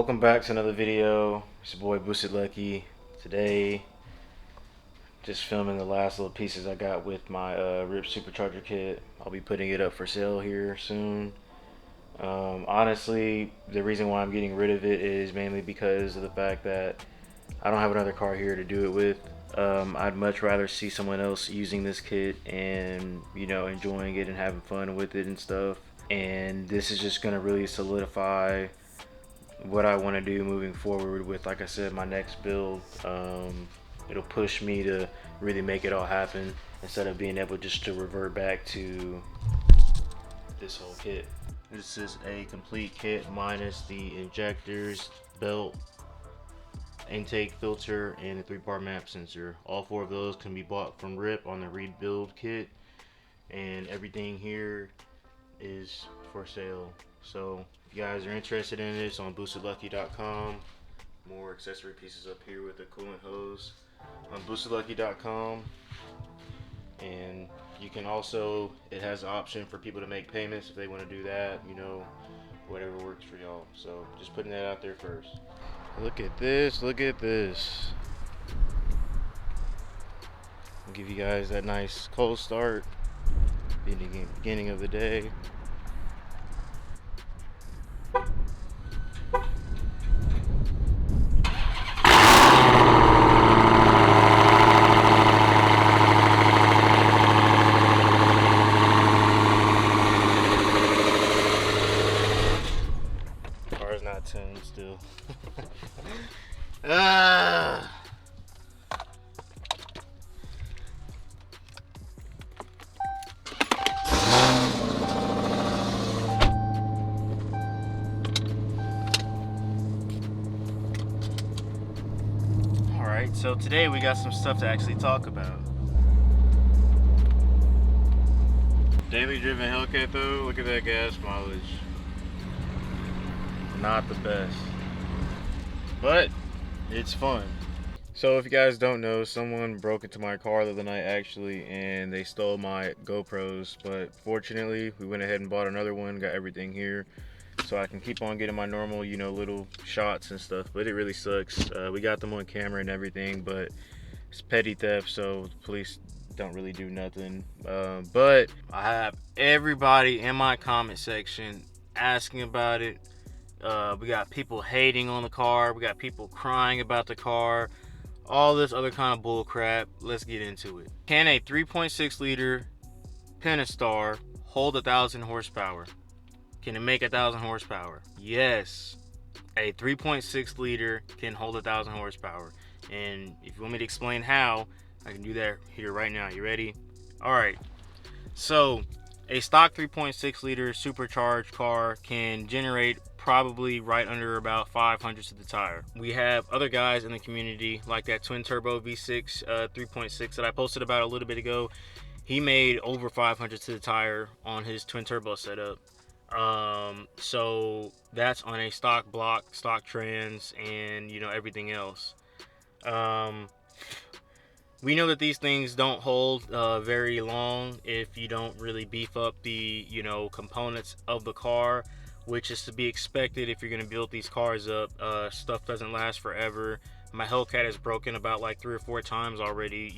Welcome back to another video. It's your boy Boosted Lucky. Today, just filming the last little pieces I got with my RIP Supercharger kit. I'll be putting it up for sale here soon. Honestly, the reason why I'm getting rid of it is mainly because of the fact that I don't have another car here to do it with. I'd much rather see someone else using this kit and, enjoying it and having fun with it and stuff. And this is just going to really solidify what I want to do moving forward with, like I said, my next build. It'll push me to really make it all happen instead of being able just to revert back to this whole kit. This is a complete kit minus the injectors, belt, intake filter, and the 3-part map sensor. All 4 of those can be bought from RIP on the rebuild kit, and everything here is for sale. So if you guys are interested in this, on boostedlucky.com. More accessory pieces up here with the coolant hose on boostedlucky.com. And you can also, it has an option for people to make payments if they want to do that, whatever works for y'all. So just putting that out there first. Look at this, look at this. I'll give you guys that nice cold start, beginning of the day. Car's not tuned still. Alright, so today we got some stuff to actually talk about. Daily driven Hellcat though, look at that gas mileage. Not the best, but it's fun. So if you guys don't know, someone broke into my car the other night actually, and they stole my GoPros, but fortunately we went ahead and bought another one, got everything here so I can keep on getting my normal, little shots and stuff. But it really sucks. We got them on camera and everything, but it's petty theft, so the police don't really do nothing. But I have everybody in my comment section asking about it. We got people hating on the car. We got people crying about the car. All this other kind of bull crap. Let's get into it. Can a 3.6 liter Pentastar hold 1,000 horsepower? Can it make 1,000 horsepower? Yes. A 3.6 liter can hold 1,000 horsepower. And if you want me to explain how, I can do that here right now. You ready? Alright. So, a stock 3.6 liter supercharged car can generate probably right under about 500 to the tire. We have other guys in the community like that twin turbo V6 3.6 that I posted about a little bit ago. He made over 500 to the tire on his twin turbo setup. So that's on a stock block, stock trans, and everything else. We know that these things don't hold very long if you don't really beef up the components of the car, which is to be expected if you're going to build these cars up. Stuff doesn't last forever. My Hellcat is broken about like 3 or 4 times already,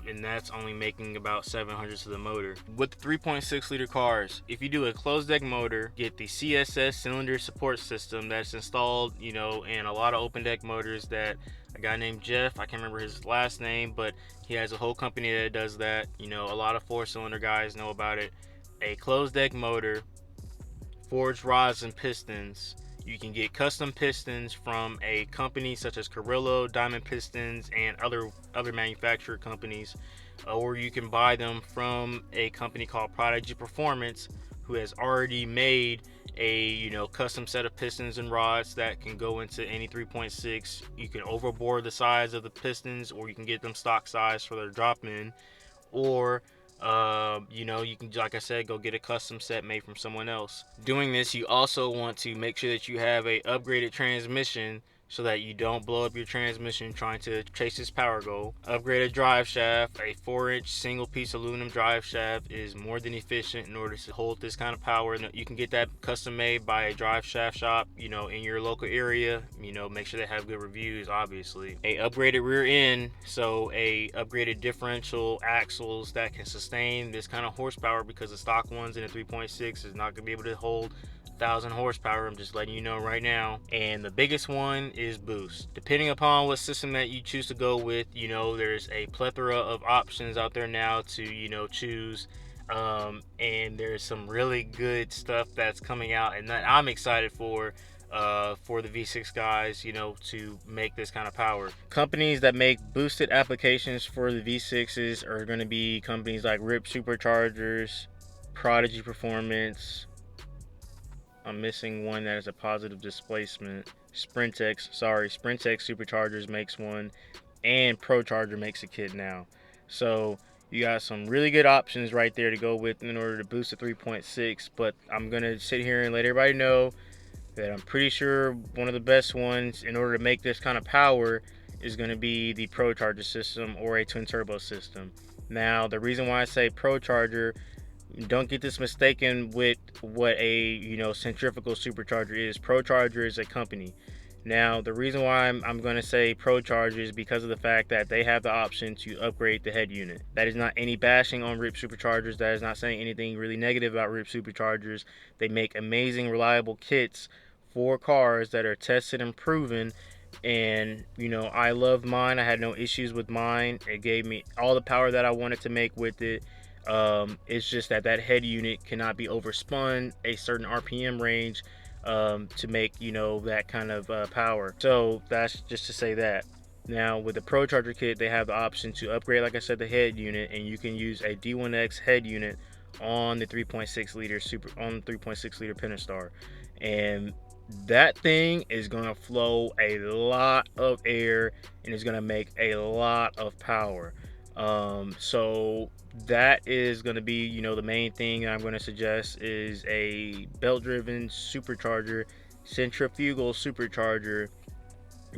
and that's only making about 700 to the motor. With the 3.6 liter cars, if you do a closed deck motor, get the CSS cylinder support system that's installed, in a lot of open deck motors that a guy named Jeff, I can't remember his last name, but he has a whole company that does that. A lot of 4-cylinder guys know about it. A closed deck motor, forged rods and pistons. You can get custom pistons from a company such as Carrillo, Diamond Pistons, and other manufacturer companies, or you can buy them from a company called Prodigy Performance, who has already made a custom set of pistons and rods that can go into any 3.6. You can overbore the size of the pistons, or you can get them stock size for their drop in, or you can, like I said, go get a custom set made from someone else. Doing this, you also want to make sure that you have a upgraded transmission so that you don't blow up your transmission trying to chase this power goal. Upgraded drive shaft. A 4-inch single piece aluminum drive shaft is more than efficient in order to hold this kind of power. You can get that custom made by a drive shaft shop, you know, in your local area. You know, make sure they have good reviews, obviously. A upgraded rear end, so a upgraded differential axles that can sustain this kind of horsepower, because the stock ones in a 3.6 is not going to be able to hold 1,000 horsepower. I'm just letting you know right now. And the biggest one is boost. Depending upon what system that you choose to go with, you know, there's a plethora of options out there now to, you know, choose. And there's some really good stuff that's coming out, and that I'm excited for the V6 guys, you know, to make this kind of power. Companies that make boosted applications for the V6s are going to be companies like RIP Superchargers, Prodigy Performance. I'm missing one that is a positive displacement. Sprintex Superchargers makes one, and ProCharger makes a kit now. So you got some really good options right there to go with in order to boost the 3.6. But I'm gonna sit here and let everybody know that I'm pretty sure one of the best ones in order to make this kind of power is going to be the ProCharger system or a twin turbo system. Now, the reason why I say ProCharger, don't get this mistaken with what a, you know, centrifugal supercharger is. ProCharger is a company. Now, the reason why I'm going to say ProCharger is because of the fact that they have the option to upgrade the head unit. That is not any bashing on RIP Superchargers. That is not saying anything really negative about RIP Superchargers. They make amazing, reliable kits for cars that are tested and proven. And, you know, I love mine. I had no issues with mine. It gave me all the power that I wanted to make with it. It's just that head unit cannot be overspun a certain RPM range to make, you know, that kind of power. So that's just to say that. Now with the ProCharger kit, they have the option to upgrade, like I said, the head unit, and you can use a D1X head unit on the 3.6 liter Pentastar, and that thing is gonna flow a lot of air and is gonna make a lot of power. So that is going to be, you know, the main thing I'm going to suggest is a belt-driven supercharger, centrifugal supercharger,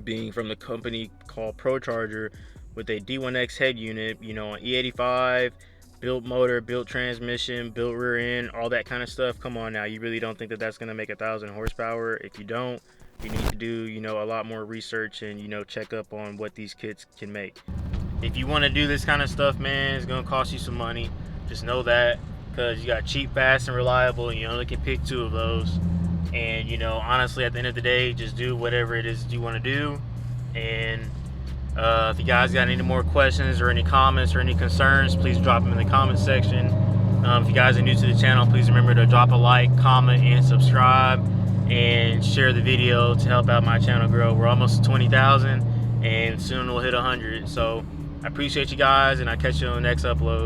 being from the company called ProCharger, with a D1X head unit, you know, an E85, built motor, built transmission, built rear end, all that kind of stuff. Come on now, you really don't think that that's going to make 1,000 horsepower? If you don't, you need to do, you know, a lot more research and, you know, check up on what these kits can make. If you want to do this kind of stuff, man, it's going to cost you some money. Just know that, because you got cheap, fast, and reliable, and you only can pick 2 of those. And, you know, honestly, at the end of the day, just do whatever it is you want to do. And if you guys got any more questions or any comments or any concerns, please drop them in the comment section. If you guys are new to the channel, please remember to drop a like, comment, and subscribe, and share the video to help out my channel grow. We're almost 20,000, and soon we'll hit 100. So I appreciate you guys, and I'll catch you on the next upload.